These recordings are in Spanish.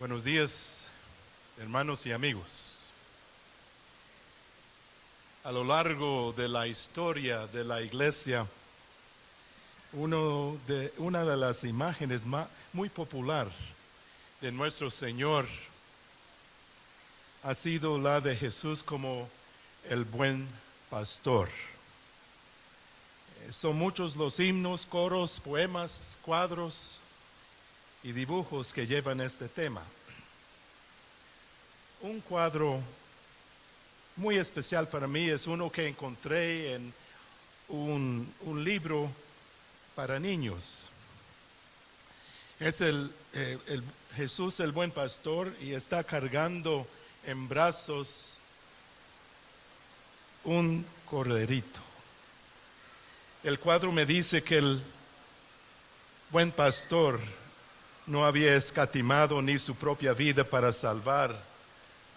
Buenos días, hermanos y amigos. A lo largo de la historia de la iglesia, una de las imágenes muy popular de nuestro Señor ha sido la de Jesús como el buen pastor. Son muchos los himnos, coros, poemas, cuadros y dibujos que llevan este tema. Un cuadro muy especial para mí es uno que encontré en un libro para niños. Es el Jesús el buen pastor y está cargando en brazos un corderito. El cuadro me dice que el buen pastor no había escatimado ni su propia vida para salvar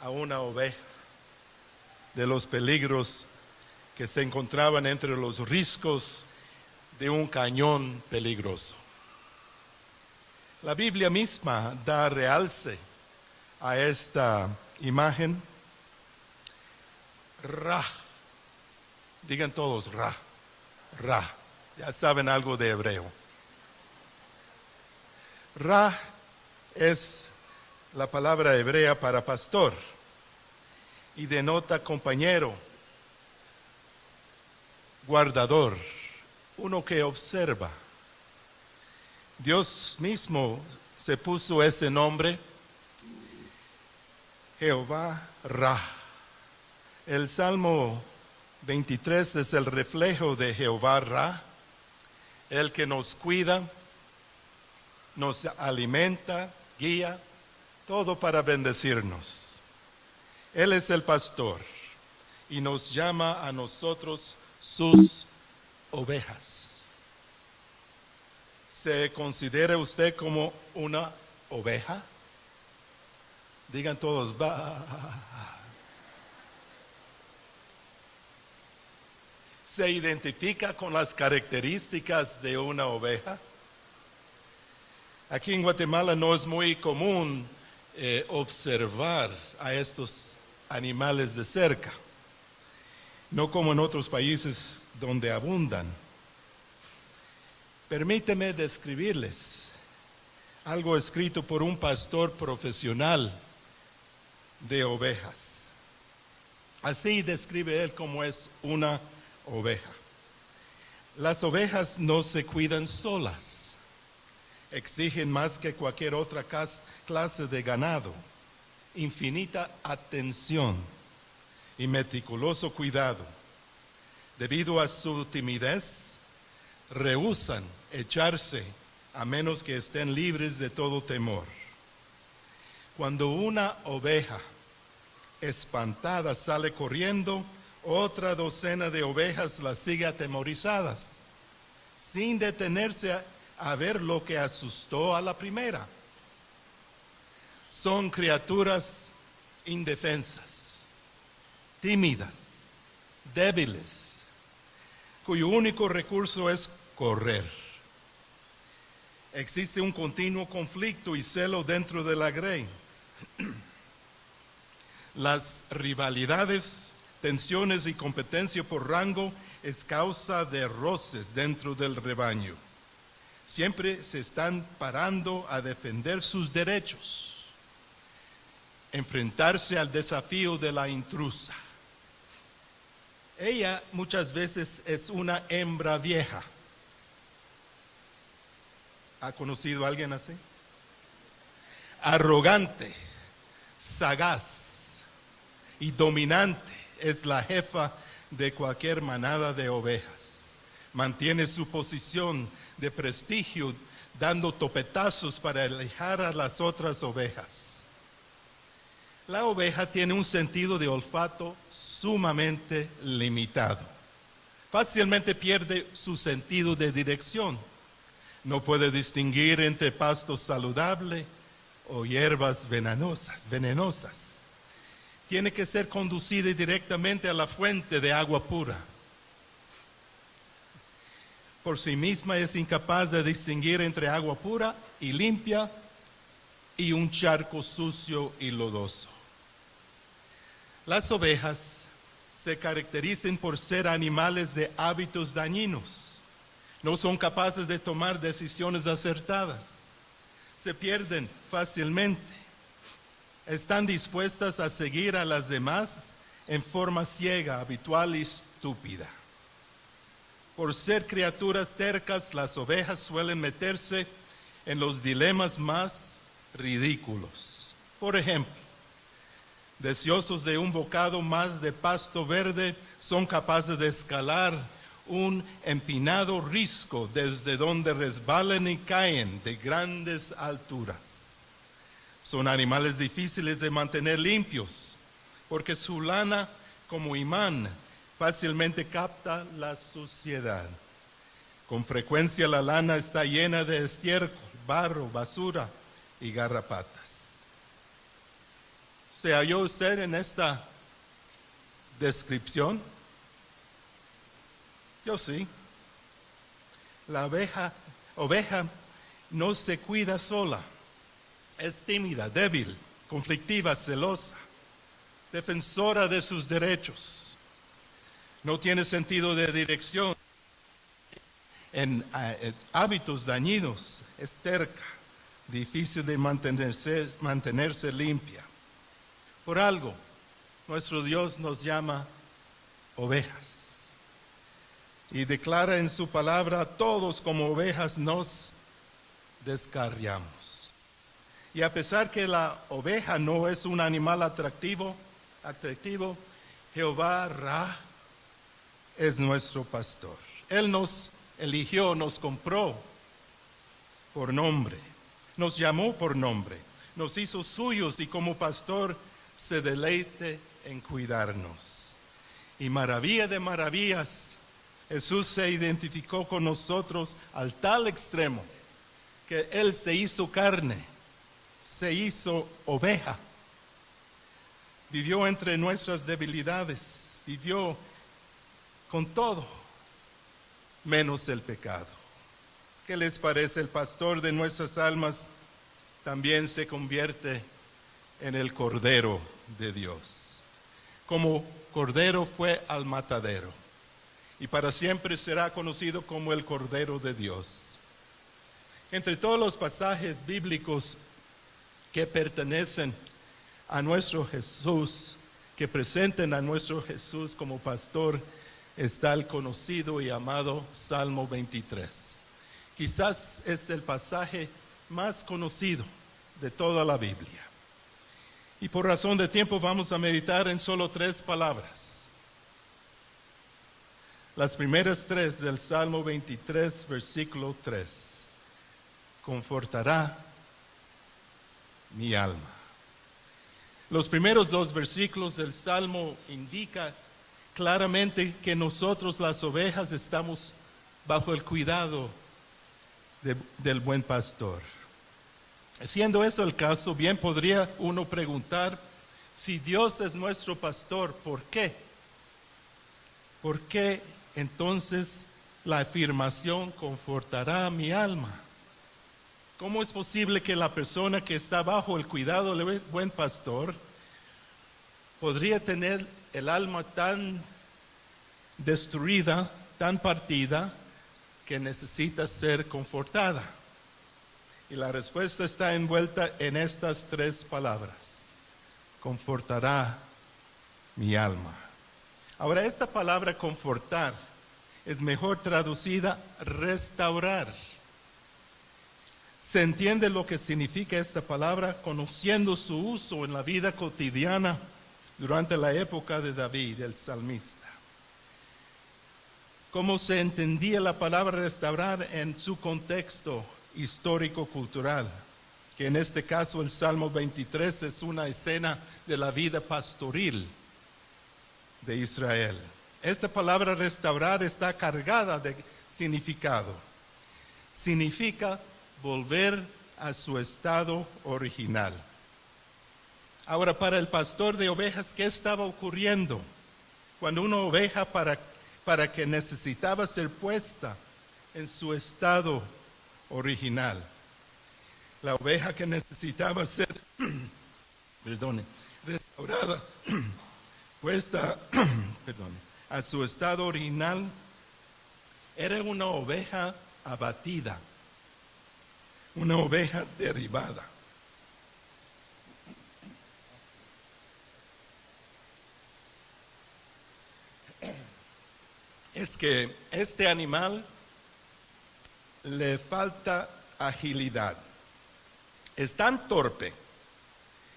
a una oveja de los peligros que se encontraban entre los riscos de un cañón peligroso. La Biblia misma da realce a esta imagen. Ra, digan todos Ra, Ra, ya saben algo de hebreo. Ra es la palabra hebrea para pastor y denota compañero, guardador, uno que observa. Dios mismo se puso ese nombre, Jehová Ra. El Salmo 23 es el reflejo de Jehová Ra, el que nos cuida, nos alimenta, guía, todo para bendecirnos. Él es el pastor y nos llama a nosotros sus ovejas. ¿Se considera usted como una oveja? Digan todos, va. ¿Se identifica con las características de una oveja? Aquí en Guatemala no es muy común observar a estos animales de cerca, no como en otros países donde abundan. Permíteme describirles algo escrito por un pastor profesional de ovejas. Así describe él cómo es una oveja. Las ovejas no se cuidan solas. Exigen más que cualquier otra clase de ganado, infinita atención y meticuloso cuidado. Debido a su timidez, rehúsan echarse a menos que estén libres de todo temor. Cuando una oveja espantada sale corriendo, otra docena de ovejas la sigue atemorizadas, sin detenerse a ver lo que asustó a la primera. Son criaturas indefensas, tímidas, débiles, cuyo único recurso es correr. Existe un continuo conflicto y celo dentro de la grey. Las rivalidades, tensiones y competencia por rango es causa de roces dentro del rebaño. Siempre se están parando a defender sus derechos, enfrentarse al desafío de la intrusa. Ella muchas veces es una hembra vieja. ¿Ha conocido a alguien así? Arrogante, sagaz y dominante, es la jefa de cualquier manada de ovejas. Mantiene su posición de prestigio, dando topetazos para alejar a las otras ovejas. La oveja tiene un sentido de olfato sumamente limitado. Fácilmente pierde su sentido de dirección. No puede distinguir entre pasto saludable o hierbas venenosas. Tiene que ser conducida directamente a la fuente de agua pura. Por sí misma es incapaz de distinguir entre agua pura y limpia y un charco sucio y lodoso. Las ovejas se caracterizan por ser animales de hábitos dañinos. No son capaces de tomar decisiones acertadas. Se pierden fácilmente. Están dispuestas a seguir a las demás en forma ciega, habitual y estúpida. Por ser criaturas tercas, las ovejas suelen meterse en los dilemas más ridículos. Por ejemplo, deseosos de un bocado más de pasto verde, son capaces de escalar un empinado risco desde donde resbalan y caen de grandes alturas. Son animales difíciles de mantener limpios, porque su lana, como imán, fácilmente capta la suciedad. Con frecuencia la lana está llena de estiércol, barro, basura y garrapatas. ¿Se halló usted en esta descripción? Yo sí. La oveja no se cuida sola. Es tímida, débil, conflictiva, celosa, defensora de sus derechos. No tiene sentido de dirección. En hábitos dañinos, es terca, difícil de mantenerse limpia. Por algo, nuestro Dios nos llama ovejas y declara en su palabra: todos como ovejas nos descarriamos. Y a pesar que la oveja no es un animal atractivo, Jehová Ra es nuestro pastor. Él nos eligió, nos compró por nombre, nos llamó por nombre, nos hizo suyos y como pastor se deleite en cuidarnos. Y maravilla de maravillas, Jesús se identificó con nosotros al tal extremo que Él se hizo carne, se hizo oveja, vivió entre nuestras debilidades, vivió con todo menos el pecado. ¿Qué les parece? El pastor de nuestras almas también se convierte en el Cordero de Dios. Como Cordero fue al matadero y para siempre será conocido como el Cordero de Dios. Entre todos los pasajes bíblicos que pertenecen a nuestro Jesús, que presenten a nuestro Jesús como pastor, está el conocido y amado Salmo 23. Quizás es el pasaje más conocido de toda la Biblia. Y por razón de tiempo vamos a meditar en solo 3 palabras. Las primeras 3 del Salmo 23, versículo 3. Confortará mi alma. Los primeros 2 versículos del Salmo indican claramente que nosotros las ovejas estamos bajo el cuidado del buen pastor. Siendo eso el caso, bien podría uno preguntar: si Dios es nuestro pastor, ¿por qué? ¿Por qué entonces la afirmación confortará mi alma? ¿Cómo es posible que la persona que está bajo el cuidado del buen pastor podría tener el alma tan destruida, tan partida, que necesita ser confortada? Y la respuesta está envuelta en estas 3 palabras: confortará mi alma. Ahora, esta palabra confortar es mejor traducida restaurar. Se entiende lo que significa esta palabra conociendo su uso en la vida cotidiana durante la época de David, el salmista. ¿Cómo se entendía la palabra restaurar en su contexto histórico-cultural? Que en este caso el Salmo 23 es una escena de la vida pastoril de Israel. Esta palabra restaurar está cargada de significado. Significa volver a su estado original. Ahora, para el pastor de ovejas, ¿qué estaba ocurriendo? Cuando una oveja para que necesitaba ser puesta en su estado original. La oveja que necesitaba ser, restaurada, puesta, a su estado original, era una oveja abatida, una oveja derribada. Es que este animal le falta agilidad. Es tan torpe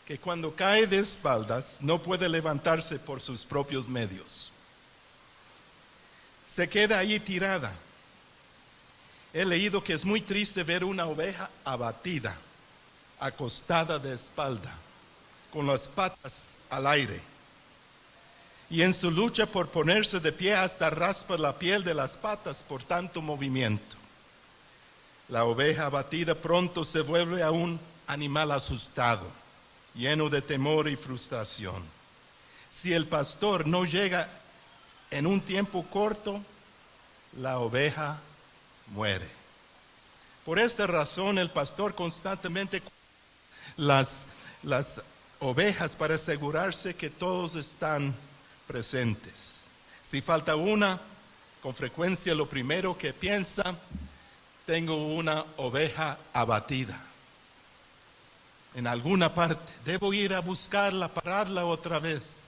que cuando cae de espaldas no puede levantarse por sus propios medios. Se queda allí tirada. He leído que es muy triste ver una oveja abatida, acostada de espalda, con las patas al aire. Y en su lucha por ponerse de pie hasta raspa la piel de las patas por tanto movimiento. La oveja abatida pronto se vuelve a un animal asustado, lleno de temor y frustración. Si el pastor no llega en un tiempo corto, la oveja muere. Por esta razón el pastor constantemente las ovejas para asegurarse que todos están presentes. Si falta una, con frecuencia lo primero que piensa, tengo una oveja abatida en alguna parte, debo ir a buscarla, pararla otra vez.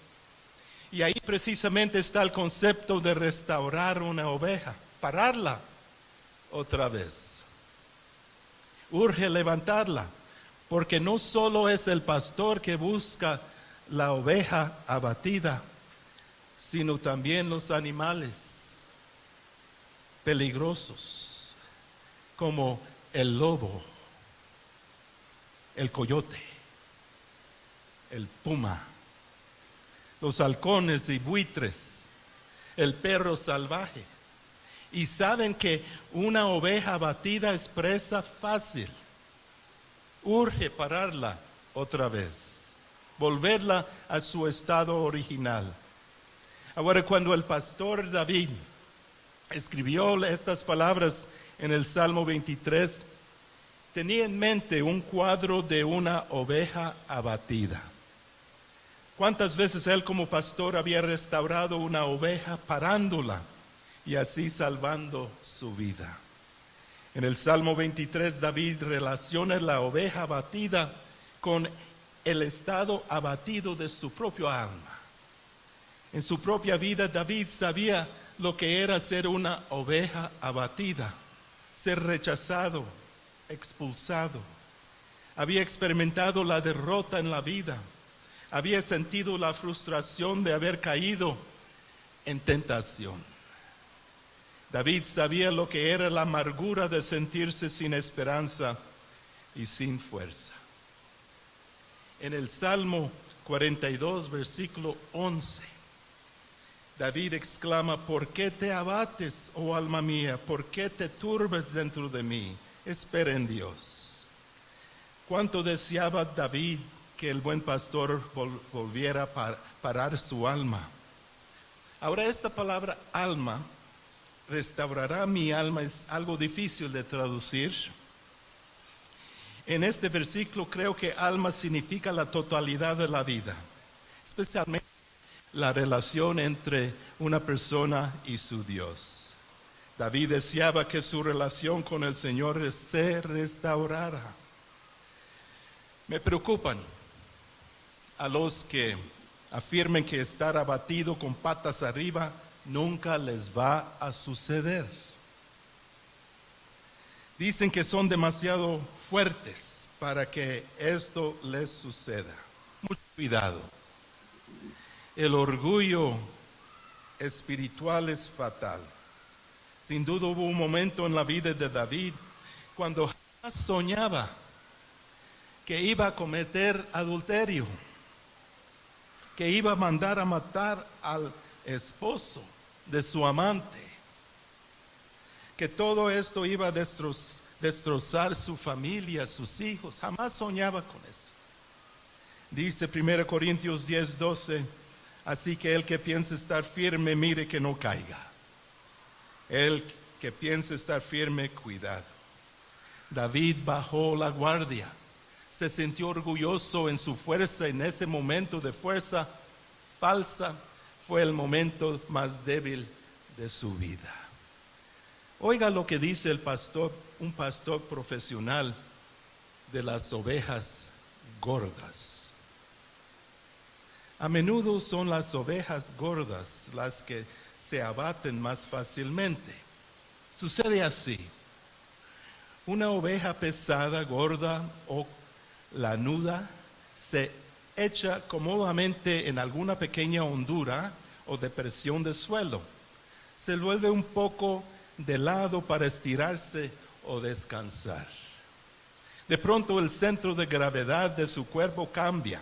Y ahí precisamente está el concepto de restaurar una oveja, pararla otra vez. Urge levantarla, porque no solo es el pastor que busca la oveja abatida, sino también los animales peligrosos, como el lobo, el coyote, el puma, los halcones y buitres, el perro salvaje. Y saben que una oveja abatida es presa fácil. Urge pararla otra vez, volverla a su estado original. Ahora, cuando el pastor David escribió estas palabras en el Salmo 23, tenía en mente un cuadro de una oveja abatida. ¿Cuántas veces él como pastor había restaurado una oveja parándola y así salvando su vida? En el Salmo 23 David relaciona la oveja abatida con el estado abatido de su propia alma. En su propia vida David sabía lo que era ser una oveja abatida, ser rechazado, expulsado. Había experimentado la derrota en la vida. Había sentido la frustración de haber caído en tentación. David sabía lo que era la amargura de sentirse sin esperanza y sin fuerza. En el Salmo 42, versículo 11, David exclama: ¿por qué te abates, oh alma mía? ¿Por qué te turbes dentro de mí? Espera en Dios. ¿Cuánto deseaba David que el buen pastor volviera a parar su alma? Ahora, esta palabra alma, restaurará mi alma, es algo difícil de traducir. En este versículo creo que alma significa la totalidad de la vida, especialmente la relación entre una persona y su Dios. David deseaba que su relación con el Señor se restaurara. Me preocupan a los que afirmen que estar abatido con patas arriba nunca les va a suceder. Dicen que son demasiado fuertes para que esto les suceda. Mucho cuidado. El orgullo espiritual es fatal. Sin duda hubo un momento en la vida de David cuando jamás soñaba que iba a cometer adulterio, que iba a mandar a matar al esposo de su amante, que todo esto iba a destrozar su familia, sus hijos. Jamás soñaba con eso. Dice 1 Corintios 10:12, así que el que piensa estar firme, mire que no caiga. El que piensa estar firme, cuidado. David bajó la guardia. Se sintió orgulloso en su fuerza. En ese momento de fuerza falsa fue el momento más débil de su vida. Oiga lo que dice el pastor, un pastor profesional de las ovejas gordas. A menudo son las ovejas gordas las que se abaten más fácilmente. Sucede así. Una oveja pesada, gorda o lanuda se echa cómodamente en alguna pequeña hondura o depresión del suelo. Se vuelve un poco de lado para estirarse o descansar. De pronto el centro de gravedad de su cuerpo cambia,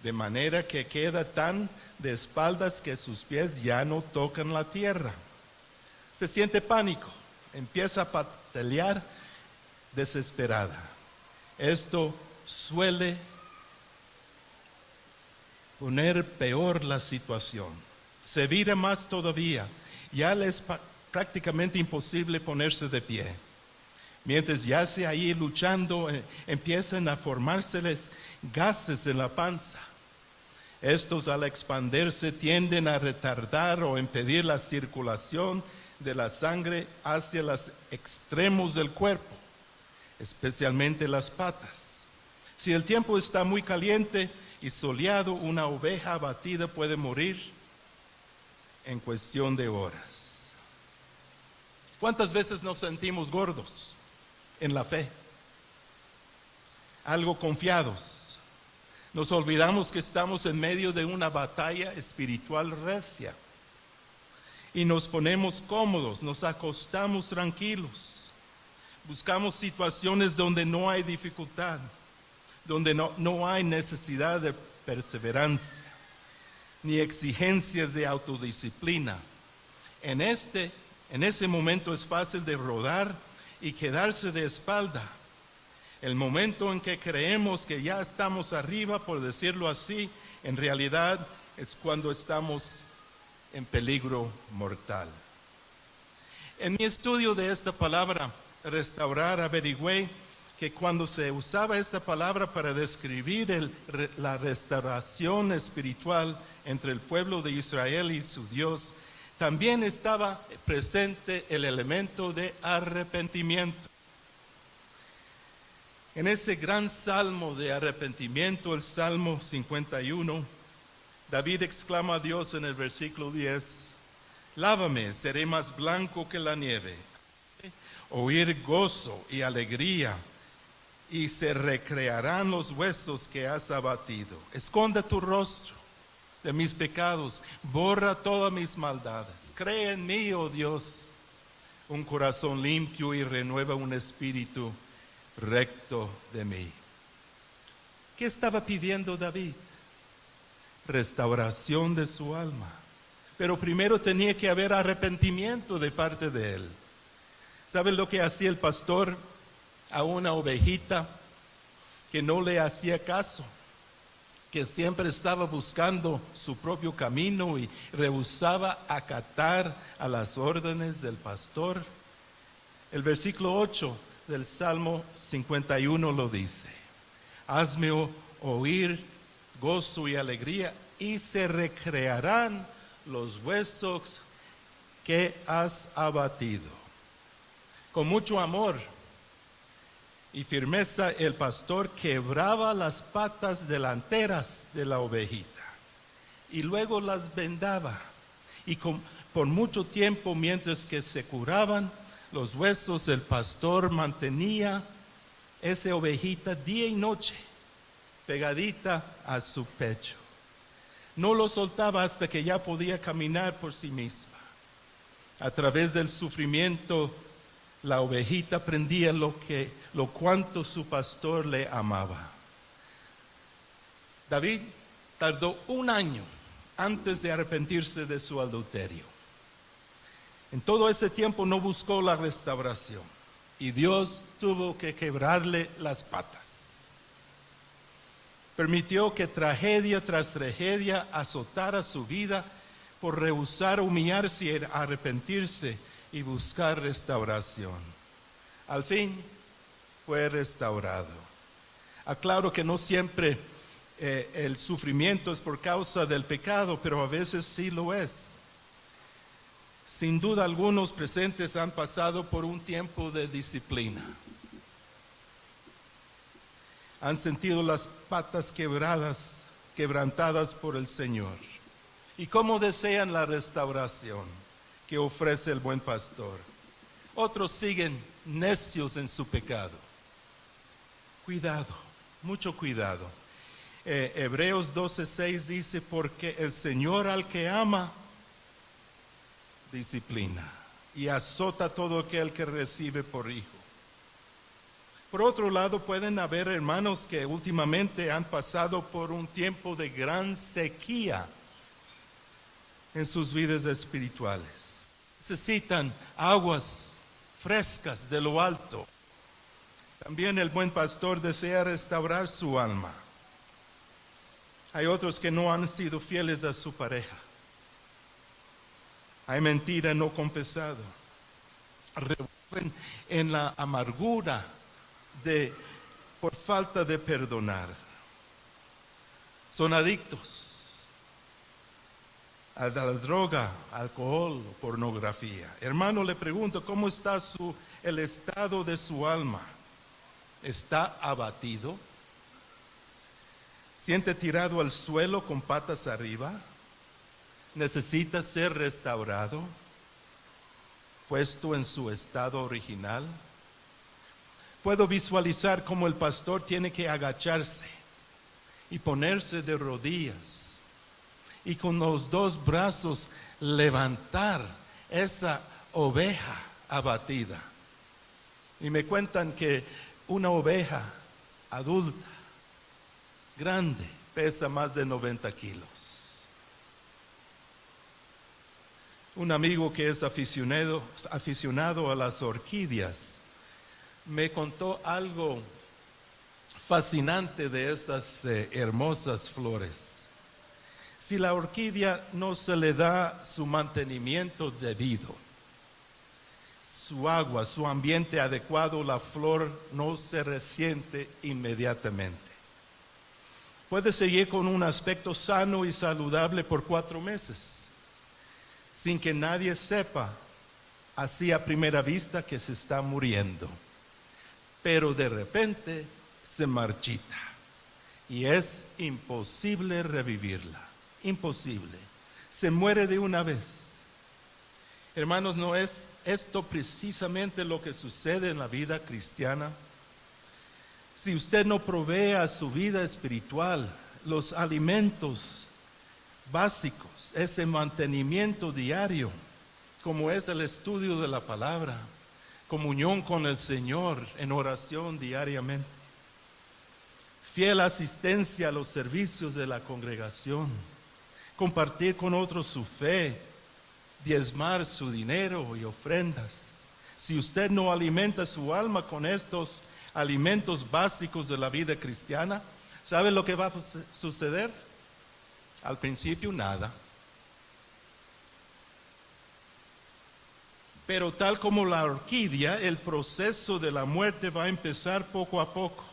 de manera que queda tan de espaldas que sus pies ya no tocan la tierra. Se siente pánico, empieza a patalear desesperada. Esto suele poner peor la situación. Se vira más todavía. Ya le es prácticamente imposible ponerse de pie. Mientras yace ahí luchando, empiezan a formárseles gases en la panza. Estos al expandirse tienden a retardar o impedir la circulación de la sangre hacia los extremos del cuerpo, especialmente las patas. Si el tiempo está muy caliente y soleado, una oveja abatida puede morir en cuestión de horas. ¿Cuántas veces nos sentimos gordos en la fe? Algo confiados. Nos olvidamos que estamos en medio de una batalla espiritual recia. Y nos ponemos cómodos, nos acostamos tranquilos. Buscamos situaciones donde no hay dificultad, donde no hay necesidad de perseverancia, ni exigencias de autodisciplina. En ese momento es fácil de rodar y quedarse de espalda. El momento en que creemos que ya estamos arriba, por decirlo así, en realidad es cuando estamos en peligro mortal. En mi estudio de esta palabra, restaurar, averigüé que cuando se usaba esta palabra para describir la restauración espiritual entre el pueblo de Israel y su Dios, también estaba presente el elemento de arrepentimiento. En ese gran salmo de arrepentimiento, el Salmo 51, David exclama a Dios en el versículo 10, lávame, seré más blanco que la nieve. Oír gozo y alegría, y se recrearán los huesos que has abatido. Esconde tu rostro de mis pecados, borra todas mis maldades. Cree en mí, oh Dios, un corazón limpio y renueva un espíritu recto de mí. ¿Qué estaba pidiendo David? Restauración de su alma. Pero primero tenía que haber arrepentimiento de parte de él. ¿Saben lo que hacía el pastor a una ovejita que no le hacía caso? Que siempre estaba buscando su propio camino y rehusaba acatar a las órdenes del pastor. El versículo 8 del Salmo 51 lo dice: hazme oír gozo y alegría, y se recrearán los huesos que has abatido. Con mucho amor y firmeza, el pastor quebraba las patas delanteras de la ovejita y luego las vendaba. Y por mucho tiempo, mientras que se curaban los huesos, el pastor mantenía esa ovejita día y noche pegadita a su pecho. No lo soltaba hasta que ya podía caminar por sí misma. A través del sufrimiento, la ovejita aprendía lo cuanto su pastor le amaba. David tardó 1 año antes de arrepentirse de su adulterio. En todo ese tiempo no buscó la restauración y Dios tuvo que quebrarle las patas. Permitió que tragedia tras tragedia azotara su vida por rehusar humillarse y arrepentirse y buscar restauración. Al fin, fue restaurado. Aclaro que no siempre el sufrimiento es por causa del pecado, pero a veces sí lo es. Sin duda algunos presentes han pasado por un tiempo de disciplina. Han sentido las patas quebrantadas por el Señor. ¿Y cómo desean la restauración que ofrece el buen pastor? Otros siguen necios en su pecado. Cuidado, mucho cuidado. Hebreos 12:6 dice, porque el Señor al que ama, disciplina y azota a todo aquel que recibe por hijo. Por otro lado, pueden haber hermanos que últimamente han pasado por un tiempo de gran sequía en sus vidas espirituales. Necesitan aguas frescas de lo alto. También el buen pastor desea restaurar su alma. Hay otros que no han sido fieles a su pareja. Hay mentira no confesado. Revuelven en la amargura por falta de perdonar. Son adictos a la droga, alcohol, pornografía. Hermano, le pregunto, ¿cómo está el estado de su alma? ¿Está abatido? ¿Siente tirado al suelo con patas arriba? ¿Necesita ser restaurado? ¿Puesto en su estado original? Puedo visualizar cómo el pastor tiene que agacharse y ponerse de rodillas y con los dos brazos levantar esa oveja abatida. Y me cuentan que una oveja adulta, grande, pesa más de 90 kilos. Un amigo que es aficionado a las orquídeas me contó algo fascinante de estas hermosas flores. Si la orquídea no se le da su mantenimiento debido, su agua, su ambiente adecuado, la flor no se resiente inmediatamente. Puede seguir con un aspecto sano y saludable por 4 meses, sin que nadie sepa, así a primera vista, que se está muriendo. Pero de repente se marchita y es imposible revivirla, imposible. Se muere de una vez. Hermanos, ¿no es esto precisamente lo que sucede en la vida cristiana? Si usted no provee a su vida espiritual los alimentos básicos, ese mantenimiento diario, como es el estudio de la palabra, comunión con el Señor en oración diariamente, fiel asistencia a los servicios de la congregación, compartir con otros su fe, diezmar su dinero y ofrendas. Si usted no alimenta su alma con estos alimentos básicos de la vida cristiana, ¿sabe lo que va a suceder? Al principio nada. Pero tal como la orquídea, el proceso de la muerte va a empezar poco a poco.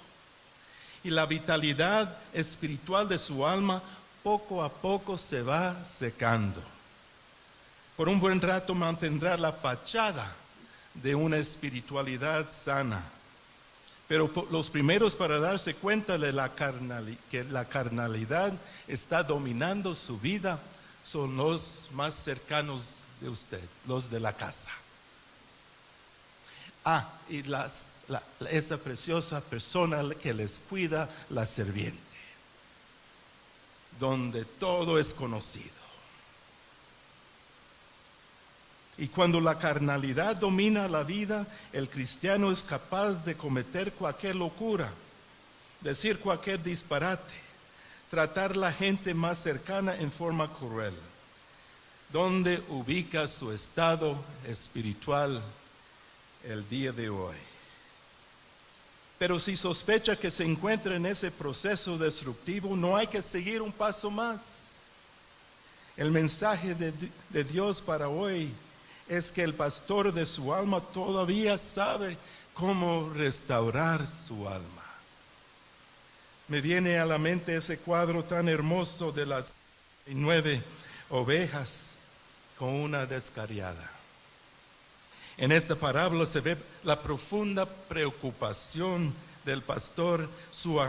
Y la vitalidad espiritual de su alma poco a poco se va secando. Por un buen rato mantendrá la fachada de una espiritualidad sana. Pero los primeros para darse cuenta de que la carnalidad está dominando su vida son los más cercanos de usted, los de la casa. Y esa preciosa persona que les cuida, la sirviente, donde todo es conocido. Y cuando la carnalidad domina la vida, el cristiano es capaz de cometer cualquier locura, decir cualquier disparate, tratar a la gente más cercana en forma cruel. ¿Dónde ubica su estado espiritual el día de hoy? Pero si sospecha que se encuentra en ese proceso destructivo, no hay que seguir un paso más. El mensaje de Dios para hoy es que el pastor de su alma todavía sabe cómo restaurar su alma. Me viene a la mente ese cuadro tan hermoso de las 9 ovejas con una descarriada. En esta parábola se ve la profunda preocupación del pastor, su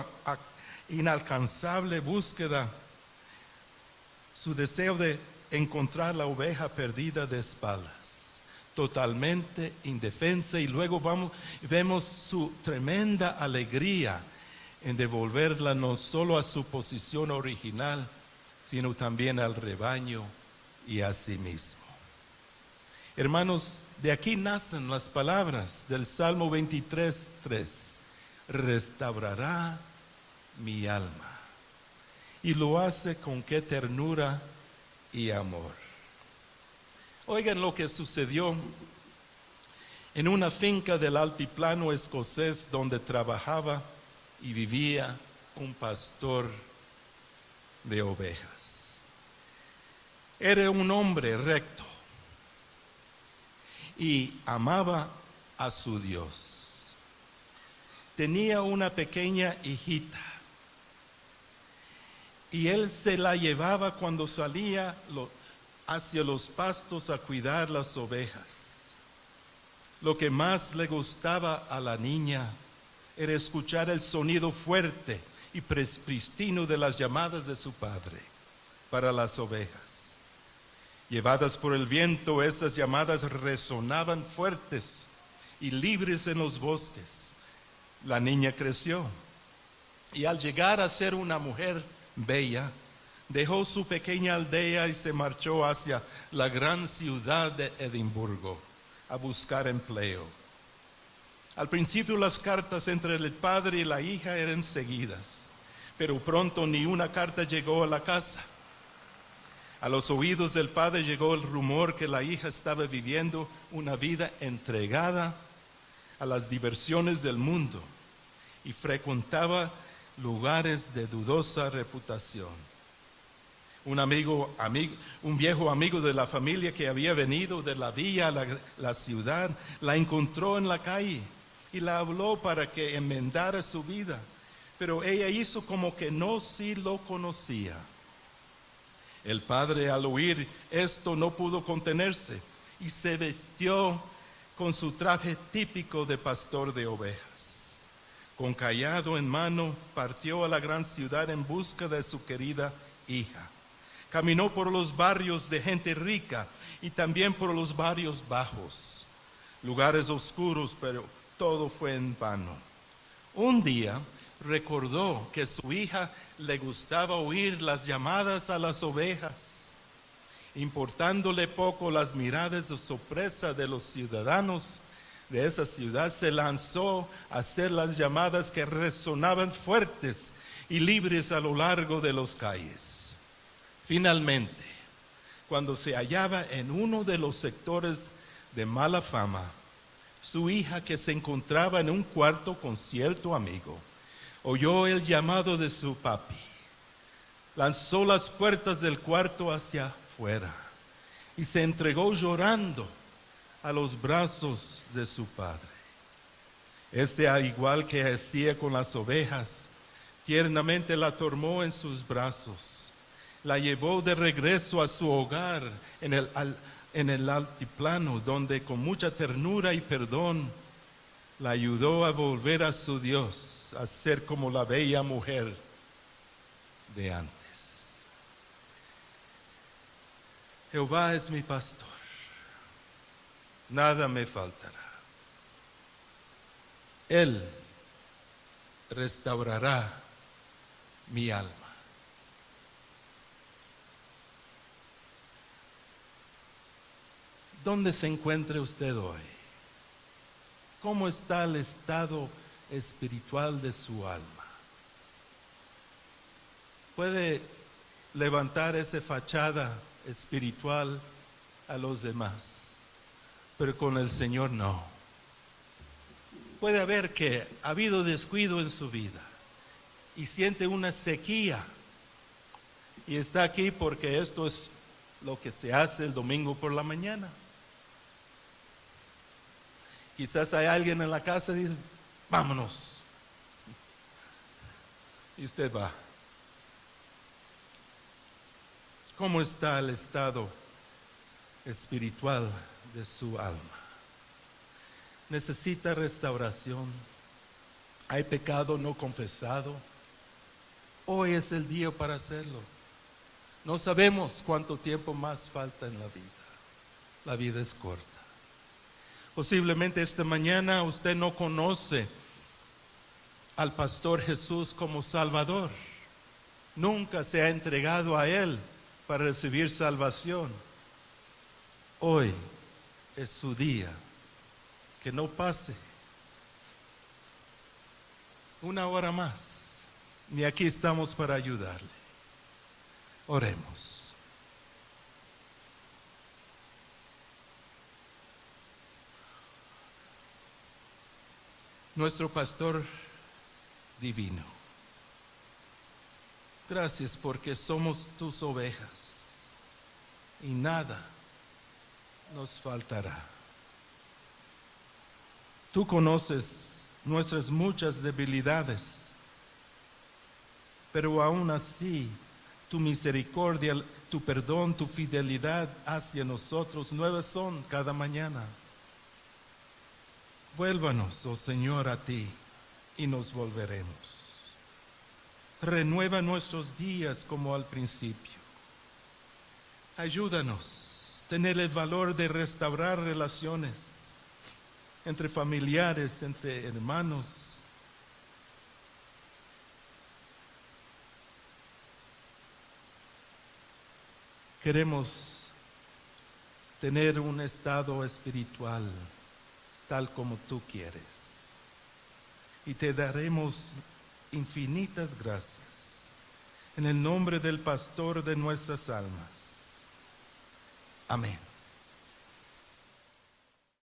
inalcanzable búsqueda, su deseo de encontrar la oveja perdida de espaldas, totalmente indefensa, y luego vemos su tremenda alegría en devolverla no solo a su posición original, sino también al rebaño y a sí mismo. Hermanos, de aquí nacen las palabras del Salmo 23:3. Restaurará mi alma. Y lo hace con qué ternura y amor. Oigan lo que sucedió en una finca del altiplano escocés donde trabajaba y vivía un pastor de ovejas. Era un hombre recto y amaba a su Dios. Tenía una pequeña hijita y él se la llevaba cuando salía hacia los pastos a cuidar las ovejas. Lo que más le gustaba a la niña era escuchar el sonido fuerte y pristino de las llamadas de su padre para las ovejas. Llevadas por el viento, estas llamadas resonaban fuertes y libres en los bosques. La niña creció y al llegar a ser una mujer bella, dejó su pequeña aldea y se marchó hacia la gran ciudad de Edimburgo a buscar empleo. Al principio las cartas entre el padre y la hija eran seguidas, pero pronto ni una carta llegó a la casa. A los oídos del padre llegó el rumor que la hija estaba viviendo una vida entregada a las diversiones del mundo y frecuentaba lugares de dudosa reputación. Un viejo amigo de la familia que había venido de la villa a la ciudad, la encontró en la calle y la habló para que enmendara su vida, pero ella hizo como que no sí lo conocía. El padre, al oír esto, no pudo contenerse y se vistió con su traje típico de pastor de ovejas. Con cayado en mano, partió a la gran ciudad en busca de su querida hija. Caminó por los barrios de gente rica y también por los barrios bajos, lugares oscuros, pero todo fue en vano. Un día recordó que su hija le gustaba oír las llamadas a las ovejas. Importándole poco las miradas de sorpresa de los ciudadanos de esa ciudad, se lanzó a hacer las llamadas que resonaban fuertes y libres a lo largo de las calles. Finalmente, cuando se hallaba en uno de los sectores de mala fama, su hija, que se encontraba en un cuarto con cierto amigo, oyó el llamado de su papi. Lanzó las puertas del cuarto hacia afuera y se entregó llorando a los brazos de su padre. Este, al igual que hacía con las ovejas, tiernamente la tomó en sus brazos, la llevó de regreso a su hogar en el altiplano, donde con mucha ternura y perdón la ayudó a volver a su Dios, a ser como la bella mujer de antes. Jehová es mi pastor, nada me faltará. Él restaurará mi alma. ¿Dónde se encuentra usted hoy? ¿Cómo está el estado espiritual de su alma? Puede levantar esa fachada espiritual a los demás, pero con el Señor no. Puede haber que ha habido descuido en su vida y siente una sequía y está aquí porque esto es lo que se hace el domingo por la mañana. Quizás hay alguien en la casa y dice, vámonos. Y usted va. ¿Cómo está el estado espiritual de su alma? ¿Necesita restauración? ¿Hay pecado no confesado? Hoy es el día para hacerlo. No sabemos cuánto tiempo más falta en la vida. La vida es corta. Posiblemente esta mañana usted no conoce al Pastor Jesús como Salvador. Nunca se ha entregado a Él para recibir salvación. Hoy es su día. Que no pase una hora más. Y aquí estamos para ayudarle. Oremos. Nuestro pastor divino, gracias porque somos tus ovejas y nada nos faltará. Tú conoces nuestras muchas debilidades, pero aún así tu misericordia, tu perdón, tu fidelidad hacia nosotros nuevas son cada mañana. Vuélvanos, oh Señor, a ti y nos volveremos. Renueva nuestros días como al principio. Ayúdanos a tener el valor de restaurar relaciones entre familiares, entre hermanos. Queremos tener un estado espiritual tal como tú quieres. Y te daremos infinitas gracias en el nombre del pastor de nuestras almas. Amén.